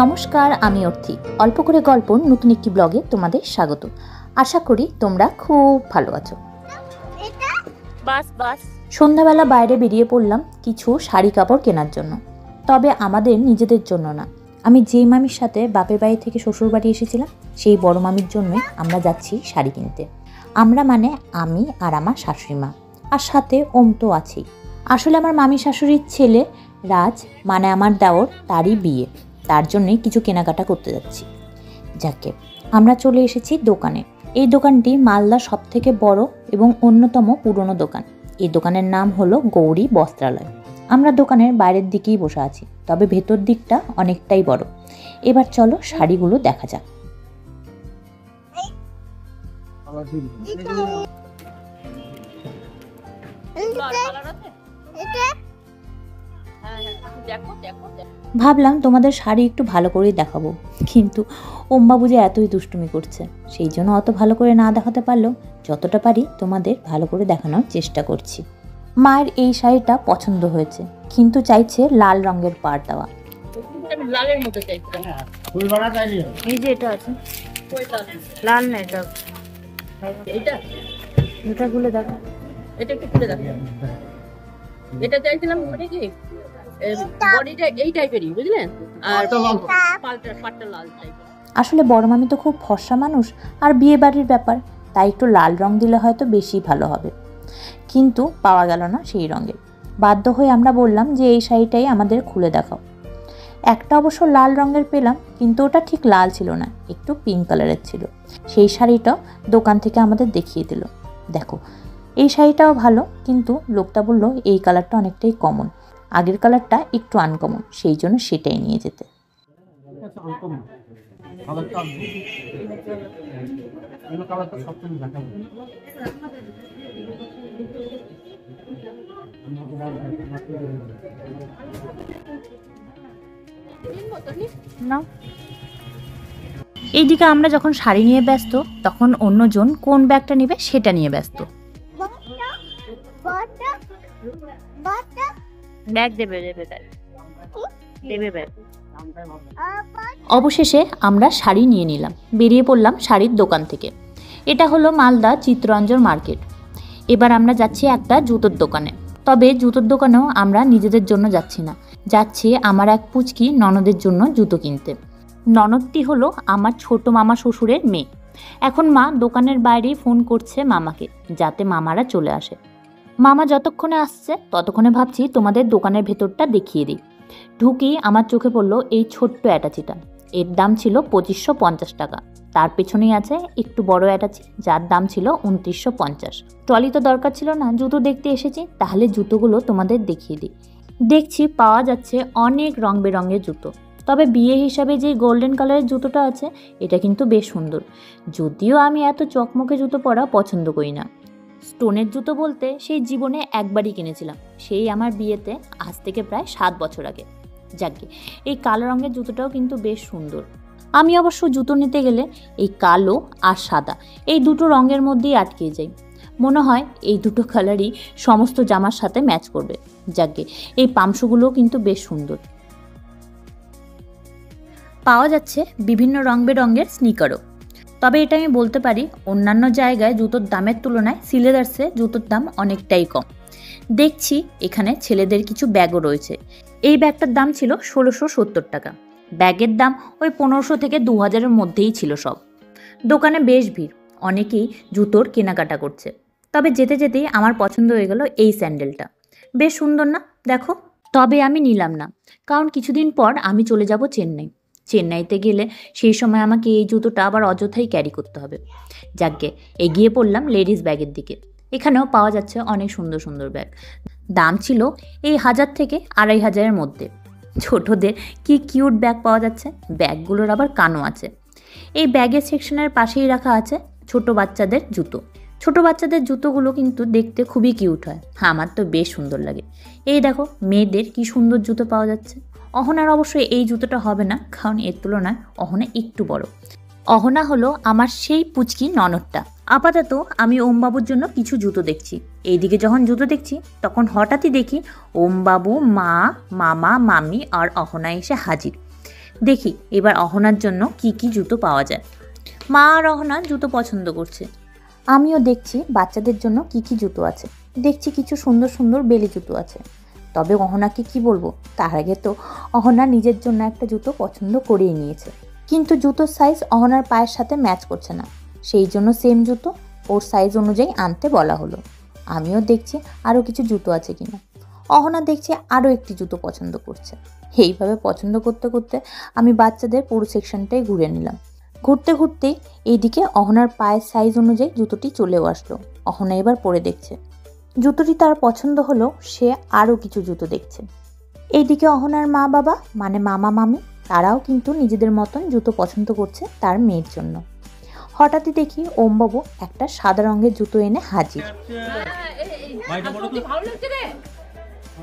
নমস্কার, আমি অর্থি। অল্প করে গল্প নতুন একটি ব্লগে তোমাদের স্বাগত। আশা করি তোমরা খুব ভালো আছো। সন্ধ্যাবেলা বাইরে বেরিয়ে পড়লাম কিছু শাড়ি কাপড় কেনার জন্য, তবে আমাদের নিজেদের জন্য না। আমি যে মামির সাথে বাপের বাড়ি থেকে শ্বশুর বাড়ি এসেছিলাম সেই বড় মামির জন্যই আমরা যাচ্ছি শাড়ি কিনতে। আমরা মানে আমি আর আমার শাশুড়ি মা, আর সাথে ওম তো আছেই। আসলে আমার মামি শাশুড়ির ছেলে রাজ মানে আমার দেওর, তারই বিয়ে, তার জন্যই কিছু কেনাকাটা করতে যাচ্ছি। যাকে আমরা চলে এসেছি দোকানে। এই দোকানটি মালদার সব থেকে বড় এবং অন্যতম পুরনো দোকান। এই দোকানের নাম হলো গৌরী বস্ত্রালয়। আমরা দোকানের বাইরের দিকেই বসে আছি, তবে ভেতর দিকটা অনেকটাই বড়। এবার চলো শাড়িগুলো দেখা যাক। ভাবলাম তোমাদের শাড়ি একটু ভালো করেই দেখাবো, কিন্তু ওমবাবু যে এতই দুষ্টুমি করছে, সেই জন্য অত ভালো করে না দেখাতে পারলেও যতটা পারি তোমাদের ভালো করে দেখানোর চেষ্টা করছি। মায়ের এই শাড়িটা পছন্দ হয়েছে, কিন্তু চাইছে লাল রঙের পাড় দেওয়া। লালের মধ্যে চাইছিলাম। এই যে এটা আছে, লাল না এটা, এটা খুলে দেখো, এটা একটু খুলে দেখো। এটা চাইছিলাম মানে কি বডিটা এই টাইপেরই, বুঝলেন, আর পাটটা লাল টাইপের। আসলে বড় মামি তো খুব ফর্সা মানুষ, আর বিয়ে বাড়ির ব্যাপার, তাই একটু লাল রং দিলে হয়তো বেশি ভালো হবে, কিন্তু পাওয়া গেল না সেই রঙের। বাধ্য হয়ে আমরা বললাম যে এই শাড়িটাই আমাদের খুলে দেখাও। একটা অবশ্য লাল রঙের পেলাম, কিন্তু ওটা ঠিক লাল ছিল না, একটু পিঙ্ক কালারের ছিল। সেই শাড়িটা দোকান থেকে আমাদের দেখিয়ে দিল। দেখো এই শাড়িটাও ভালো, কিন্তু লোকটা বললো এই কালারটা অনেকটাই কমন, আগের কালারটা একটু আনকমন, সেই জন্য সেটাই নিয়ে যেতে। এইদিকে আমরা যখন শাড়ি নিয়ে ব্যস্ত, তখন অন্যজন কোন ব্যাগটা নেবে সেটা নিয়ে ব্যস্ত। অবশেষে আমরা শাড়ি নিয়ে নিলাম, বেরিয়ে পড়লাম শাড়ির দোকান থেকে। এটা হলো মালদা চিত্তরঞ্জন মার্কেট। এবার আমরা যাচ্ছি একটা জুতোর দোকানে, তবে জুতোর দোকানেও আমরা নিজেদের জন্য যাচ্ছি না, যাচ্ছি আমার এক পুচকি ননদের জন্য জুতো কিনতে। ননদটি হলো আমার ছোট মামা শ্বশুরের মেয়ে। এখন মা দোকানের বাইরেই ফোন করছে মামাকে, যাতে মামারা চলে আসে। মামা যতক্ষণে আসছে ততক্ষণে ভাবছি তোমাদের দোকানের ভেতরটা দেখিয়ে দিই। ঢুকি আমার চোখে পড়লো এই ছোট্ট অ্যাটাচিটা। এর দাম ছিল 2550 টাকা। তার পেছনেই আছে একটু বড় অ্যাটাচি, যার দাম ছিল 2950। ট্রলি তো দরকার ছিল না, জুতো দেখতে এসেছি, তাহলে জুতোগুলো তোমাদের দেখিয়ে দিই। দেখছি পাওয়া যাচ্ছে অনেক রং বেরঙের জুতো, তবে বিয়ে হিসাবে যে গোল্ডেন কালারের জুতোটা আছে এটা কিন্তু বেশ সুন্দর, যদিও আমি এত চকমকে জুতো পরা পছন্দ করি না। স্টোনের জুতো বলতে সেই জীবনে একবারই কিনেছিলাম, সেই আমার বিয়েতে, আজ থেকে প্রায় 7 বছর আগে। যাকে এই কালো রঙের জুতোটাও কিন্তু বেশ সুন্দর। আমি অবশ্য জুতো নিতে গেলে এই কালো আর সাদা এই দুটো রঙের মধ্যেই আটকে যাই। মনে হয় এই দুটো কালারই সমস্ত জামার সাথে ম্যাচ করবে। যাকে এই পামশুগুলোও কিন্তু বেশ সুন্দর। পাওয়া যাচ্ছে বিভিন্ন রং বেরঙের স্নিকারও, তবে এটা আমি বলতে পারি অন্যান্য জায়গায় জুতোর দামের তুলনায় সিলেদার্সে জুতোর দাম অনেকটাই কম। দেখছি এখানে ছেলেদের কিছু ব্যাগও রয়েছে। এই ব্যাগটার দাম ছিল 1670 টাকা। ব্যাগের দাম ওই 1500 থেকে 2000-এর মধ্যেই ছিল সব। দোকানে বেশ ভিড়, অনেকেই জুতোর কেনাকাটা করছে। তবে যেতে যেতেই আমার পছন্দ হয়ে গেল এই স্যান্ডেলটা, বেশ সুন্দর না দেখো। তবে আমি নিলাম না, কারণ কিছুদিন পর আমি চলে যাব চেন্নাইতে গেলে সেই সময় আমাকে এই জুতোটা আবার অযথাই ক্যারি করতে হবে। যাকে এগিয়ে পড়লাম লেডিস ব্যাগের দিকে। এখানেও পাওয়া যাচ্ছে অনেক সুন্দর সুন্দর ব্যাগ। দাম ছিল এই 1000 থেকে 2500-এর মধ্যে। ছোটদের কি কিউট ব্যাগ পাওয়া যাচ্ছে, ব্যাগগুলোর আবার কানও আছে। এই ব্যাগের সেকশনের পাশেই রাখা আছে ছোট বাচ্চাদের জুতো। ছোট বাচ্চাদের জুতোগুলো কিন্তু দেখতে খুবই কিউট হয়, আমার তো বেশ সুন্দর লাগে। এই দেখো মেয়েদের কি সুন্দর জুতো পাওয়া যাচ্ছে। অহনার অবশ্যই এই জুতোটা হবে না, কারণ এর তুলনায় অহনা একটু বড়। অহনা হলো আমার সেই পুচকি ননদটা। আপাতত আমি ওমবাবুর জন্য কিছু জুতো দেখছি। এইদিকে যখন জুতো দেখছি তখন হঠাৎই দেখি ওমবাবু, মা, মামা, মামি আর অহনা এসে হাজির। দেখি এবার অহনার জন্য কি কি জুতো পাওয়া যায়। মা আর অহনা জুতো পছন্দ করছে, আমিও দেখছি বাচ্চাদের জন্য কি কি জুতো আছে। দেখছি কিছু সুন্দর সুন্দর বেলি জুতো আছে। তবে অহনাকে কি বলবো, তার আগে তো অহনা নিজের জন্য একটা জুতো পছন্দ করেই নিয়েছে, কিন্তু জুতোর সাইজ অহনার পায়ের সাথে ম্যাচ করছে না, সেই জন্য সেম জুতো ওর সাইজ অনুযায়ী আনতে বলা হলো। আমিও দেখছি আরও কিছু জুতো আছে কিনা। অহনা দেখছি আরও একটি জুতো পছন্দ করছে। এইভাবে পছন্দ করতে করতে আমি বাচ্চাদের পুরো সেকশনটাই ঘুরে নিলাম। ঘুরতে ঘুরতেই এইদিকে অহনার পায়ের সাইজ অনুযায়ী জুতোটি চলেও আসলো। অহনা এবার পরে দেখছে, জুতোটি তার পছন্দ হলো, সে আরও কিছু জুতো দেখছে। এইদিকে অহনার মা বাবা মানে মামা মামি তারাও কিন্তু নিজেদের মতন জুতো পছন্দ করছে তার মেয়ের জন্য। হঠাৎই দেখি ওমবাবু একটা সাদা রঙের জুতো এনে হাজির।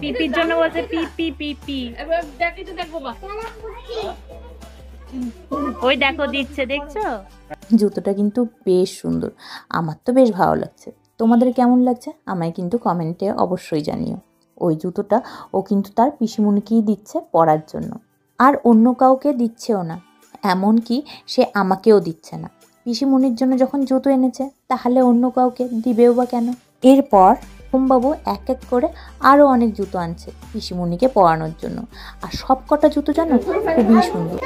পিপির জন্য বলছে পিপি পিপি, ওই দেখো দিচ্ছে, দেখছো? জুতোটা কিন্তু বেশ সুন্দর, আমার তো বেশ ভালো লাগছে। তোমাদের কেমন লাগছে আমায় কিন্তু কমেন্টে অবশ্যই জানিও। ওই জুতোটা ও কিন্তু তার পিসিমণিকেই দিচ্ছে পরার জন্য, আর অন্য কাউকে দিচ্ছেও না, এমনকি সে আমাকেও দিচ্ছে না। পিসিমণির জন্য যখন জুতো এনেছে তাহলে অন্য কাউকে দিবেও বা কেন। এরপর ওমবাবু এক এক করে আরও অনেক জুতো আনছে পিসিমণিকে পরানোর জন্য, আর সব কটা জুতো জানো খুবই সুন্দর।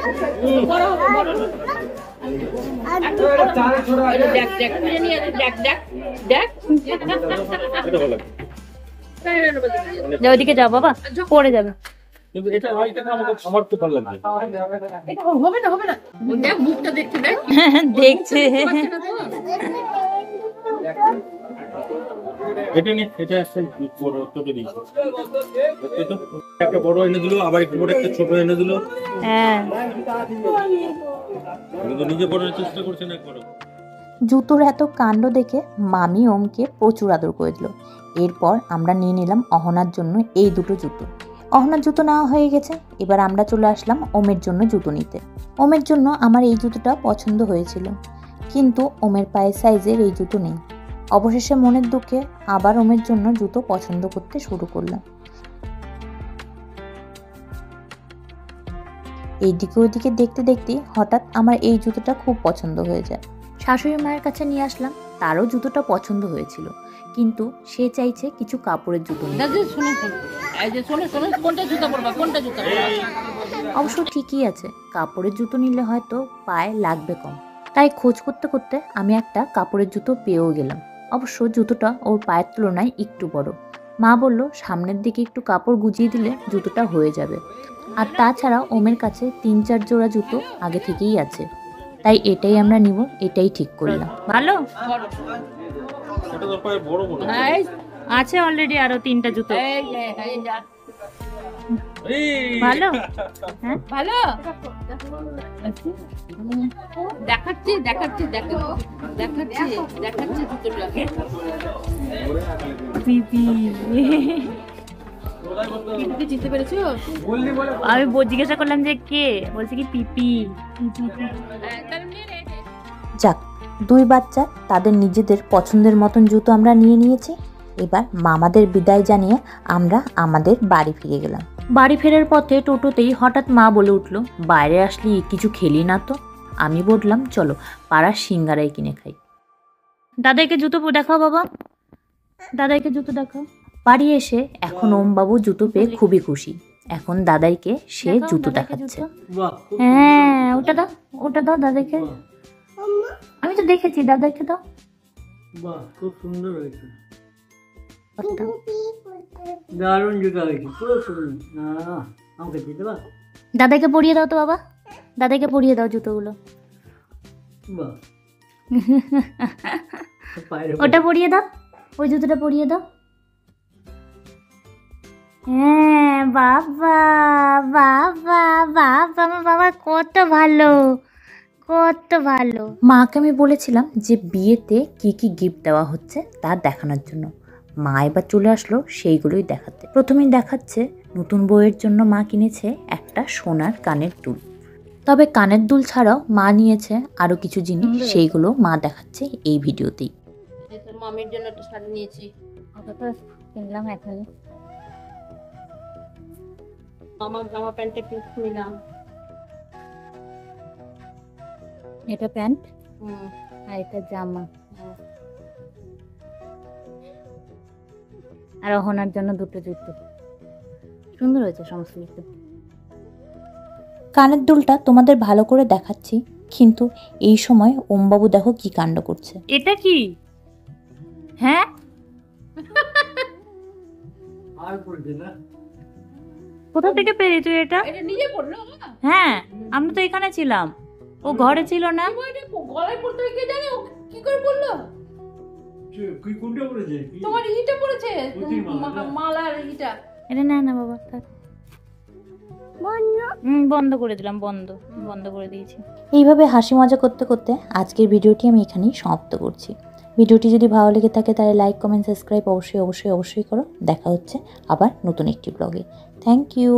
ওইদিকে যাও বাবা, পড়ে যাবে। কিন্তু এটা আমার খুব ভালো লাগছে। এটা হবে না, হবে না। দেখ মুখটা দেখতে, দেখ দেখছে। এটা নে, এটা একটা বড় ছোট দিয়েছে। এটা একটা বড় এনে দিল, আবার একটু বড় একটা ছোট এনে দিল। হ্যাঁ, কিন্তু নিজে পড়ার চেষ্টা করছে না একবার। জুতোর এত কাণ্ড দেখে মামি ওমকে প্রচুর আদর করে দিল। এরপর আমরা নিয়ে নিলাম অহনার জন্য এই দুটো জুতো। অহনার জুতো নেওয়া হয়ে গেছে, এবার আমরা চলে আসলাম ওমের জন্য জুতো নিতে। ওমের জন্য আমার এই জুতোটা পছন্দ হয়েছিল, কিন্তু ওমের পায়ের সাইজের এই জুতো নেই। অবশেষে মনের দুঃখে আবার ওমের জন্য জুতো পছন্দ করতে শুরু করলাম। এইদিকে ওইদিকে দেখতে দেখতে হঠাৎ আমার এই জুতোটা খুব পছন্দ হয়ে যায়। শাশুড়ি মায়ের কাছে নিয়ে আসলাম, তারও জুতোটা পছন্দ হয়েছিল, কিন্তু সে চাইছে কিছু কাপড়ের জুতো নিতে। অবশ্য ঠিকই আছে, কাপড়ের জুতো নিলে হয়তো পায়ে লাগবে কম। তাই খোঁজ করতে করতে আমি একটা কাপড়ের জুতো পেয়েও গেলাম। অবশ্য জুতোটা ওর পায়ের তুলনায় একটু বড়। মা বলল সামনের দিকে একটু কাপড় গুজিয়ে দিলে জুতোটা হয়ে যাবে। আর তাছাড়া ওমের কাছে ৩-৪ জোড়া জুতো আগে থেকেই আছে, তাই এটাই আমরা নিব, এটাই ঠিক করলাম। ভালো এটা তো পায়ে বড় বড় আছে অলরেডি আরো 3টা জুতো। ভালো, হ্যাঁ ভালো দেখাচ্ছি দেখাচ্ছি দেখাচ্ছি দেখাচ্ছি জুতোটা। জিততে পেরেছো? আমি জিজ্ঞাসা করলাম যে কে, বলছে কি পিপি। যাক, দুই বাচ্চা তাদের নিজেদের পছন্দের মতন জুতো আমরা নিয়ে নিয়েছি। এবার মামাদের বিদায় জানিয়ে আমরা আমাদের বাড়ি ফিরে গেলাম। বাড়ি ফেরার পথে টোটোতেই হঠাৎ মা বলে উঠলো, বাইরে আসলি কিছু খেলি না তো? আমি বললাম চলো পাড়ার সিঙ্গারাই কিনে খাই। দাদাকে জুতো দেখাও বাবা, দাদাকে জুতো দেখাও। বাড়ি এসে এখন ওমবাবু জুতো পেয়ে খুবই খুশি। এখন দাদাইকে সে জুতো দেখাচ্ছে। হ্যাঁ, ওটা দাও, ওটা দাও দাদাকে। আমি তো দেখেছি, দাদাকে দাও। বাহ, খুব সুন্দর হয়েছে, দারুণ জুতো হয়েছে, খুব সুন্দর। না আমাকে দিতে পার? দাদাকে পরিয়ে দাও তো বাবা, দাদাকে পরিয়ে দাও জুতোগুলো। বাহ, পায়ের ওটা পরিয়ে দাও, ওই জুতোটা পরিয়ে দাও। হ্যাঁ, বাবা বাবা বাবা, আমার বাবা কত ভালো, কত ভালো। মাকে আমি বলেছিলাম যে বিয়েতে কি কি গিফট দেওয়া হচ্ছে তা দেখানোর জন্য। মা এবার চলে আসলো সেইগুলোই দেখাতে। প্রথমেই দেখাচ্ছে নতুন বউয়ের জন্য মা কিনেছে একটা সোনার কানের দুল। তবে কানের দুল ছাড়াও মা নিয়েছে আরো কিছু জিনিস, সেইগুলো মা দেখাচ্ছে এই ভিডিওতেই। তোর মামির জন্য একটা শাড়ি নিয়েছি, কিনলাম এখন। আমার জামা প্যান্টটা কিনে নিলাম। এটা প্যান্ট আর এটা জামা আর অহনার জন্য দুটো জুতো। সুন্দর হয়েছে সমস্ত কিছু। কানের দুলটা তোমাদের ভালো করে দেখাচ্ছি, কিন্তু এই সময় ওমবাবু দেখো কি কাণ্ড করছে। এটা কি? হ্যাঁ আর পড়ছে না। কোথা থেকে পেলি তুই এটা? এটা নিজে পড়লো না? হ্যাঁ আমরা তো এখানে ছিলাম, ও ঘরে ছিল না। এটা গলায় পড়তে কে জানে ও কি করে পড়লো? কি কোনটা পড়েছে? তোমার ইটা পড়েছে, পুঁতির মালা। মালার ইটা। এটা না না বাবা থাক। বন্ধ করে দিলাম, বন্ধ করে দিয়েছি। এইভাবে হাসি মজা করতে করতে আজকের ভিডিওটি আমি এখানেই সমাপ্ত করছি। ভিডিওটি যদি ভালো লেগে থাকে তাহলে লাইক কমেন্ট সাবস্ক্রাইব অবশ্যই করো। দেখা হচ্ছে আবার নতুন একটি ব্লগে। Thank you.